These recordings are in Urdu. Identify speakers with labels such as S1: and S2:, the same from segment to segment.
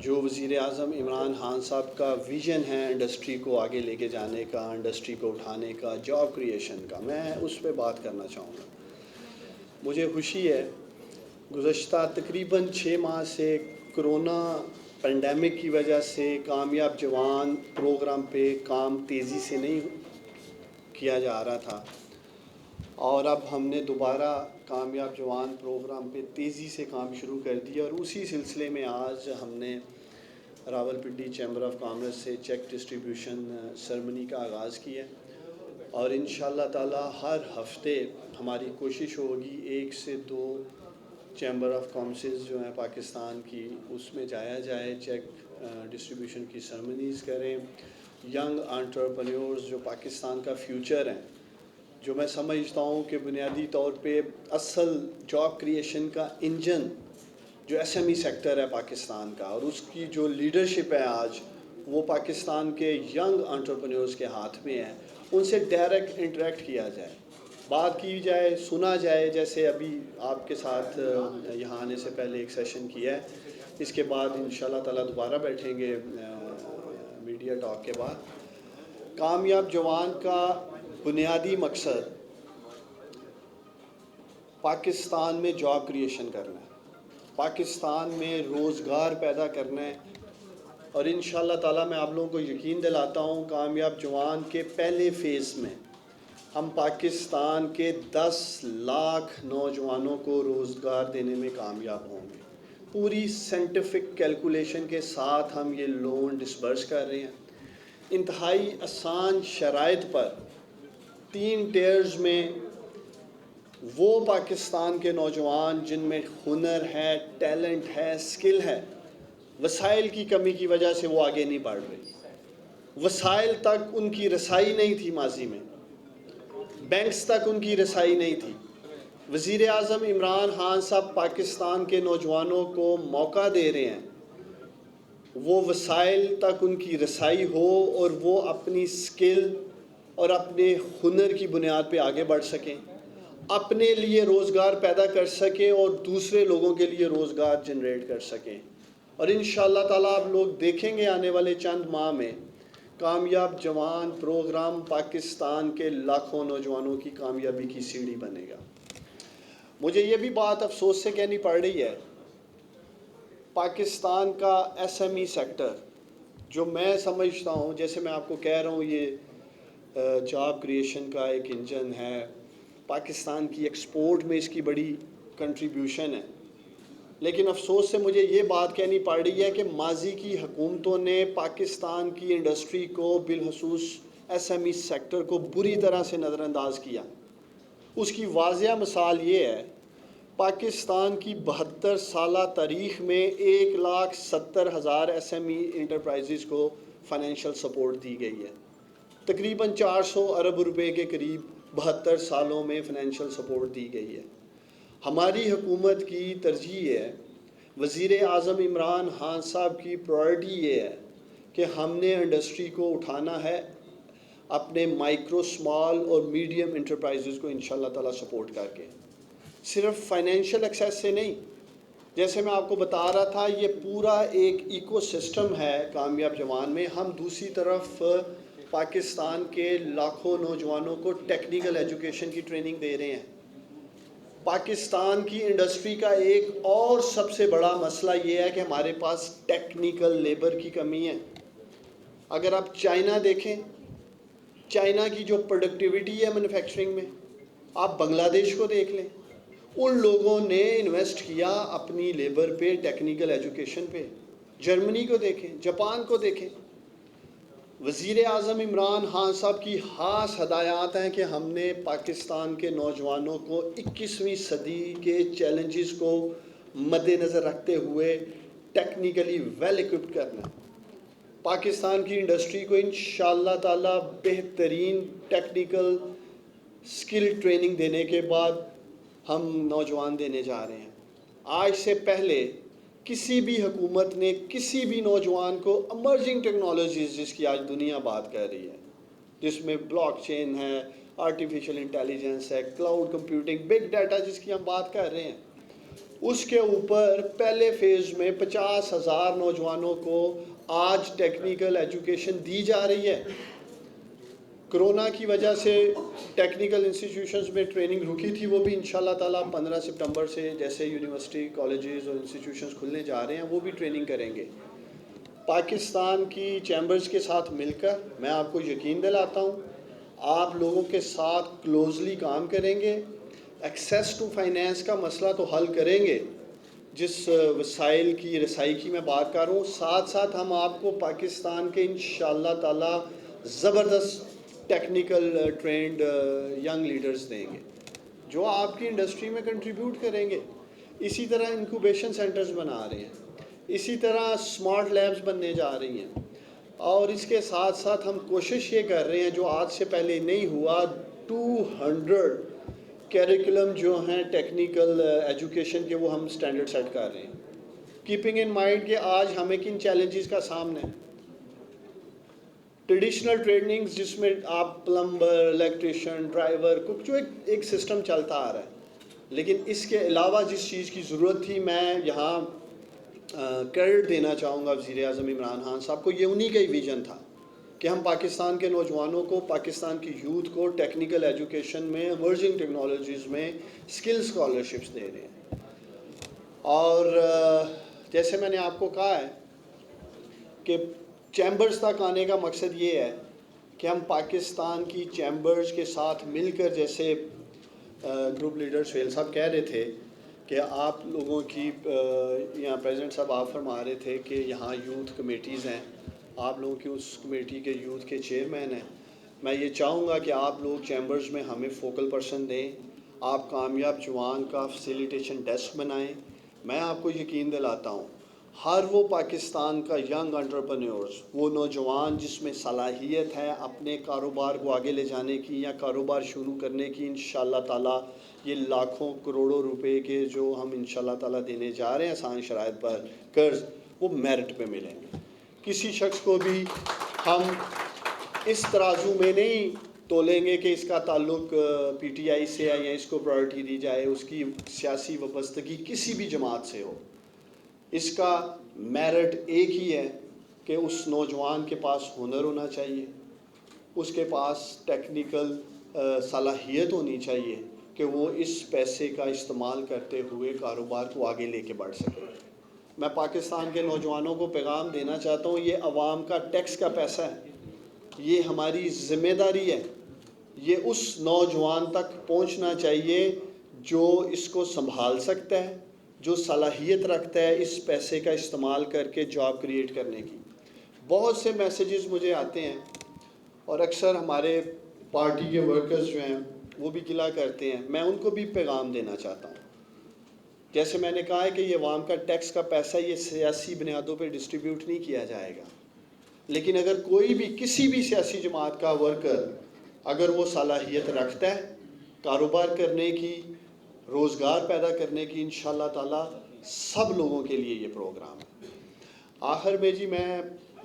S1: جو وزیر اعظم عمران خان صاحب کا ویژن ہے انڈسٹری کو آگے لے کے جانے کا، انڈسٹری کو اٹھانے کا، جاب کریشن کا، میں اس پہ بات کرنا چاہوں گا۔ مجھے خوشی ہے گزشتہ تقریباً 6 ماہ سے کرونا پینڈیمک کی وجہ سے کامیاب جوان پروگرام پہ کام تیزی سے نہیں کیا جا رہا تھا، اور اب ہم نے دوبارہ کامیاب جوان پروگرام پہ تیزی سے کام شروع کر دیا، اور اسی سلسلے میں آج ہم نے راولپنڈی چیمبر آف کامرس سے چیک ڈسٹریبیوشن سرمنی کا آغاز کیا، اور انشاءاللہ تعالی ہر ہفتے ہماری کوشش ہوگی 1 سے 2 چیمبر آف کامرسز جو ہیں پاکستان کی، اس میں جایا جائے، چیک ڈسٹریبیوشن کی سرمنیز کریں۔ ینگ انٹرپرینیورز جو پاکستان کا فیوچر ہیں، جو میں سمجھتا ہوں کہ بنیادی طور پہ اصل جاب کریشن کا انجن جو ایس ایم ای سیکٹر ہے پاکستان کا، اور اس کی جو لیڈرشپ ہے آج، وہ پاکستان کے ینگ انٹرپرینیورز کے ہاتھ میں ہے۔ ان سے ڈائریکٹ انٹریکٹ کیا جائے، بات کی جائے، سنا جائے، جیسے ابھی آپ کے ساتھ یہاں آنے سے پہلے ایک سیشن کیا ہے۔ اس کے بعد انشاءاللہ تعالیٰ دوبارہ بیٹھیں گے میڈیا ٹاک کے بعد۔ کامیاب جوان کا بنیادی مقصد پاکستان میں جاب کریشن کرنا ہے، پاکستان میں روزگار پیدا کرنا ہے، اور انشاءاللہ تعالیٰ میں آپ لوگوں کو یقین دلاتا ہوں کامیاب جوان کے پہلے فیز میں ہم پاکستان کے 10 لاکھ نوجوانوں کو روزگار دینے میں کامیاب ہوں گے۔ پوری سائنٹیفک کیلکولیشن کے ساتھ ہم یہ لون ڈسبرس کر رہے ہیں، انتہائی آسان شرائط پر 3 ٹیئرز میں۔ وہ پاکستان کے نوجوان جن میں ہنر ہے، ٹیلنٹ ہے، اسکل ہے، وسائل کی کمی کی وجہ سے وہ آگے نہیں بڑھ رہے، وسائل تک ان کی رسائی نہیں تھی، ماضی میں بینکس تک ان کی رسائی نہیں تھی۔ وزیر اعظم عمران خان صاحب پاکستان کے نوجوانوں کو موقع دے رہے ہیں، وہ وسائل تک ان کی رسائی ہو اور وہ اپنی اسکل اور اپنے ہنر کی بنیاد پہ آگے بڑھ سکیں، اپنے لیے روزگار پیدا کر سکیں اور دوسرے لوگوں کے لیے روزگار جنریٹ کر سکیں۔ اور انشاءاللہ تعالیٰ آپ لوگ دیکھیں گے آنے والے چند ماہ میں کامیاب جوان پروگرام پاکستان کے لاکھوں نوجوانوں کی کامیابی کی سیڑھی بنے گا۔ مجھے یہ بھی بات افسوس سے کہنی پڑ رہی ہے، پاکستان کا ایس ایم ای سیکٹر جو میں سمجھتا ہوں، جیسے میں آپ کو کہہ رہا ہوں، یہ جاب کریشن کا ایک انجن ہے، پاکستان کی ایکسپورٹ میں اس کی بڑی کنٹریبیوشن ہے، لیکن افسوس سے مجھے یہ بات کہنی پڑ رہی ہے کہ ماضی کی حکومتوں نے پاکستان کی انڈسٹری کو، بالخصوص ایس ایم ای سیکٹر کو بری طرح سے نظر انداز کیا۔ اس کی واضح مثال یہ ہے، پاکستان کی 72 سالہ تاریخ میں 1,70,000 ایس ایم ای انٹرپرائزز کو فائنینشیل سپورٹ دی گئی ہے، تقریباً 400 ارب روپے کے قریب 72 سالوں میں فائنینشیل سپورٹ دی گئی ہے۔ ہماری حکومت کی ترجیح ہے، وزیر اعظم عمران خان صاحب کی پرائرٹی یہ ہے کہ ہم نے انڈسٹری کو اٹھانا ہے، اپنے مائکرو، اسمال اور میڈیم انٹرپرائزز کو انشاءاللہ تعالیٰ سپورٹ کر کے، صرف فائنینشیل ایکسیس سے نہیں۔ جیسے میں آپ کو بتا رہا تھا، یہ پورا ایک ایکو سسٹم ہے کامیاب جوان میں۔ ہم دوسری طرف پاکستان کے لاکھوں نوجوانوں کو ٹیکنیکل ایجوکیشن کی ٹریننگ دے رہے ہیں۔ پاکستان کی انڈسٹری کا ایک اور سب سے بڑا مسئلہ یہ ہے کہ ہمارے پاس ٹیکنیکل لیبر کی کمی ہے۔ اگر آپ چائنا دیکھیں، چائنا کی جو پروڈکٹیوٹی ہے مینوفیکچرنگ میں، آپ بنگلہ دیش کو دیکھ لیں، ان لوگوں نے انویسٹ کیا اپنی لیبر پہ، ٹیکنیکل ایجوکیشن پہ۔ جرمنی کو دیکھیں، جاپان کو دیکھیں۔ وزیر اعظم عمران خان صاحب کی خاص ہدایات ہیں کہ ہم نے پاکستان کے نوجوانوں کو 21ویں صدی کے چیلنجز کو مد نظر رکھتے ہوئے ٹیکنیکلی ویل ایکوپڈ کرنا۔ پاکستان کی انڈسٹری کو انشاءاللہ تعالیٰ بہترین ٹیکنیکل سکل ٹریننگ دینے کے بعد ہم نوجوان دینے جا رہے ہیں۔ آج سے پہلے کسی بھی حکومت نے کسی بھی نوجوان کو امرجنگ ٹیکنالوجیز، جس کی آج دنیا بات کر رہی ہے، جس میں بلاک چین ہے، آرٹیفیشل انٹیلیجنس ہے، کلاؤڈ کمپیوٹنگ، بگ ڈیٹا جس کی ہم بات کر رہے ہیں، اس کے اوپر پہلے فیز میں 50,000 نوجوانوں کو آج ٹیکنیکل ایجوکیشن دی جا رہی ہے۔ کرونا کی وجہ سے ٹیکنیکل انسٹیٹیوشنز میں ٹریننگ رکی تھی، وہ بھی انشاءاللہ تعالیٰ 15 سپٹمبر سے جیسے یونیورسٹی کالجز اور انسٹیٹیوشنز کھلنے جا رہے ہیں وہ بھی ٹریننگ کریں گے۔ پاکستان کی چیمبرز کے ساتھ مل کر میں آپ کو یقین دلاتا ہوں آپ لوگوں کے ساتھ کلوزلی کام کریں گے، ایکسیس ٹو فائنینس کا مسئلہ تو حل کریں گے، جس وسائل کی رسائی کی میں بات کر رہا ہوں، ساتھ ساتھ ہم آپ کو پاکستان کے انشاءاللہ تعالیٰ زبردست ٹیکنیکل ٹرینڈ ینگ لیڈرز دیں گے جو آپ کی انڈسٹری میں کنٹریبیوٹ کریں گے۔ اسی طرح انکوبیشن سینٹرز بنا رہے ہیں، اسی طرح اسمارٹ لیبز بننے جا رہی ہیں، اور اس کے ساتھ ساتھ ہم کوشش یہ کر رہے ہیں جو آج سے پہلے نہیں ہوا، 200 کیریکولم جو ہیں ٹیکنیکل ایجوکیشن کے وہ ہم سٹینڈرڈ سیٹ کر رہے ہیں، کیپنگ ان مائنڈ کہ آج ہمیں کن چیلنجز کا سامنا ہے۔ ٹریڈیشنل ٹریننگز جس میں آپ پلمبر، الیکٹریشین، ڈرائیور، کک، جو ایک سسٹم چلتا آ رہا ہے، لیکن اس کے علاوہ جس چیز کی ضرورت تھی، میں یہاں کریڈٹ دینا چاہوں گا وزیر اعظم عمران خان صاحب کو، یہ انہی کا ہی ویژن تھا کہ ہم پاکستان کے نوجوانوں کو، پاکستان کی یوتھ کو ٹیکنیکل ایجوکیشن میں، ایمرجنگ ٹیکنالوجیز میں اسکل اسکالرشپس دے رہے ہیں۔ اور جیسے میں نے آپ کو کہا ہے کہ چیمبرز تک آنے کا مقصد یہ ہے کہ ہم پاکستان کی چیمبرز کے ساتھ مل کر، جیسے گروپ لیڈر سہیل صاحب کہہ رہے تھے کہ آپ لوگوں کی یہاں پریزیڈنٹ صاحب آپ فرما رہے تھے کہ یہاں یوتھ کمیٹیز ہیں، آپ لوگوں کی اس کمیٹی کے یوتھ کے چیئرمین ہیں، میں یہ چاہوں گا کہ آپ لوگ چیمبرز میں ہمیں فوکل پرسن دیں، آپ کامیاب جوان کا فیسیلیٹیشن ڈیسک بنائیں۔ میں آپ کو یقین دلاتا ہوں ہر وہ پاکستان کا ینگ انٹرپرینیورز، وہ نوجوان جس میں صلاحیت ہے اپنے کاروبار کو آگے لے جانے کی یا کاروبار شروع کرنے کی، انشاءاللہ تعالیٰ یہ لاکھوں کروڑوں روپے کے جو ہم انشاءاللہ تعالیٰ دینے جا رہے ہیں آسان شرائط پر قرض، وہ میرٹ پہ ملیں گے۔ کسی شخص کو بھی ہم اس ترازو میں نہیں تولیں گے کہ اس کا تعلق پی ٹی آئی سے ہے یا اس کو پرائرٹی دی جائے، اس کی سیاسی وابستگی کسی بھی جماعت سے ہو۔ اس کا میرٹ ایک ہی ہے کہ اس نوجوان کے پاس ہنر ہونا چاہیے، اس کے پاس ٹیکنیکل صلاحیت ہونی چاہیے کہ وہ اس پیسے کا استعمال کرتے ہوئے کاروبار کو آگے لے کے بڑھ سکے۔ میں پاکستان کے نوجوانوں کو پیغام دینا چاہتا ہوں، یہ عوام کا ٹیکس کا پیسہ ہے، یہ ہماری ذمہ داری ہے، یہ اس نوجوان تک پہنچنا چاہیے جو اس کو سنبھال سکتا ہے، جو صلاحیت رکھتا ہے اس پیسے کا استعمال کر کے جاب کریٹ کرنے کی۔ بہت سے میسیجز مجھے آتے ہیں اور اکثر ہمارے پارٹی کے ورکرز جو ہیں وہ بھی گلہ کرتے ہیں، میں ان کو بھی پیغام دینا چاہتا ہوں۔ جیسے میں نے کہا ہے کہ یہ عوام کا ٹیکس کا پیسہ یہ سیاسی بنیادوں پہ ڈسٹریبیوٹ نہیں کیا جائے گا، لیکن اگر کوئی بھی کسی بھی سیاسی جماعت کا ورکر اگر وہ صلاحیت رکھتا ہے کاروبار کرنے کی، روزگار پیدا کرنے کی، انشاءاللہ تعالیٰ سب لوگوں کے لیے یہ پروگرام ہے۔ آخر میں جی میں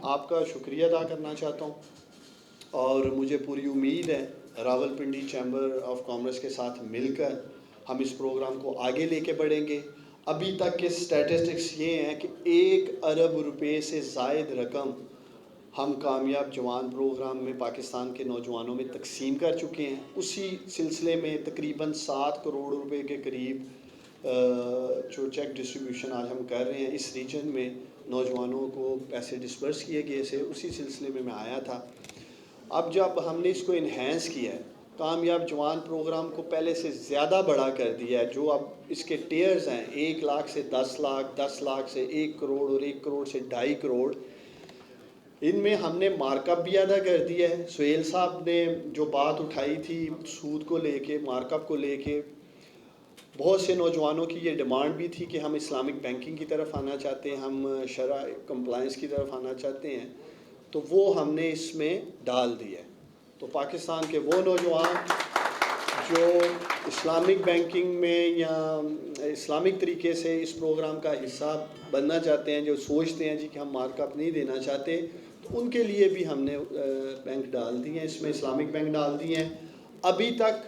S1: آپ کا شکریہ ادا کرنا چاہتا ہوں، اور مجھے پوری امید ہے راولپنڈی چیمبر آف کامرس کے ساتھ مل کر ہم اس پروگرام کو آگے لے کے بڑھیں گے۔ ابھی تک کے سٹیٹسٹکس یہ ہیں کہ 1 ارب روپے سے زائد رقم ہم کامیاب جوان پروگرام میں پاکستان کے نوجوانوں میں تقسیم کر چکے ہیں۔ اسی سلسلے میں تقریباً 7 کروڑ روپے کے قریب جو چیک ڈسٹریبیوشن آج ہم کر رہے ہیں اس ریجن میں نوجوانوں کو پیسے ڈسبرس کیے گئے سے، اسی سلسلے میں آیا تھا۔ اب جب ہم نے اس کو انہینس کیا ہے، کامیاب جوان پروگرام کو پہلے سے زیادہ بڑا کر دیا ہے، جو اب اس کے ٹیئرز ہیں 1 لاکھ سے 10 لاکھ، 10 لاکھ سے 1 کروڑ اور 1 کروڑ سے 2.5 کروڑ، ان میں ہم نے مارک اپ بھی ادا کر دیا ہے۔ سہیل صاحب نے جو بات اٹھائی تھی سود کو لے کے، مارک اپ کو لے کے، بہت سے نوجوانوں کی یہ ڈیمانڈ بھی تھی کہ ہم اسلامک بینکنگ کی طرف آنا چاہتے ہیں، ہم شرع کمپلائنس کی طرف آنا چاہتے ہیں، تو وہ ہم نے اس میں ڈال دیا ہے۔ تو پاکستان کے وہ نوجوان جو اسلامک بینکنگ میں یا اسلامک طریقے سے اس پروگرام کا حصہ بننا چاہتے ہیں، جو سوچتے ہیں جی کہ ہم مارک اپ نہیں دینا چاہتے، تو ان کے لیے بھی ہم نے بینک ڈال دی ہیں، اس میں اسلامک بینک ڈال دی ہیں۔ ابھی تک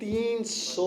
S1: 300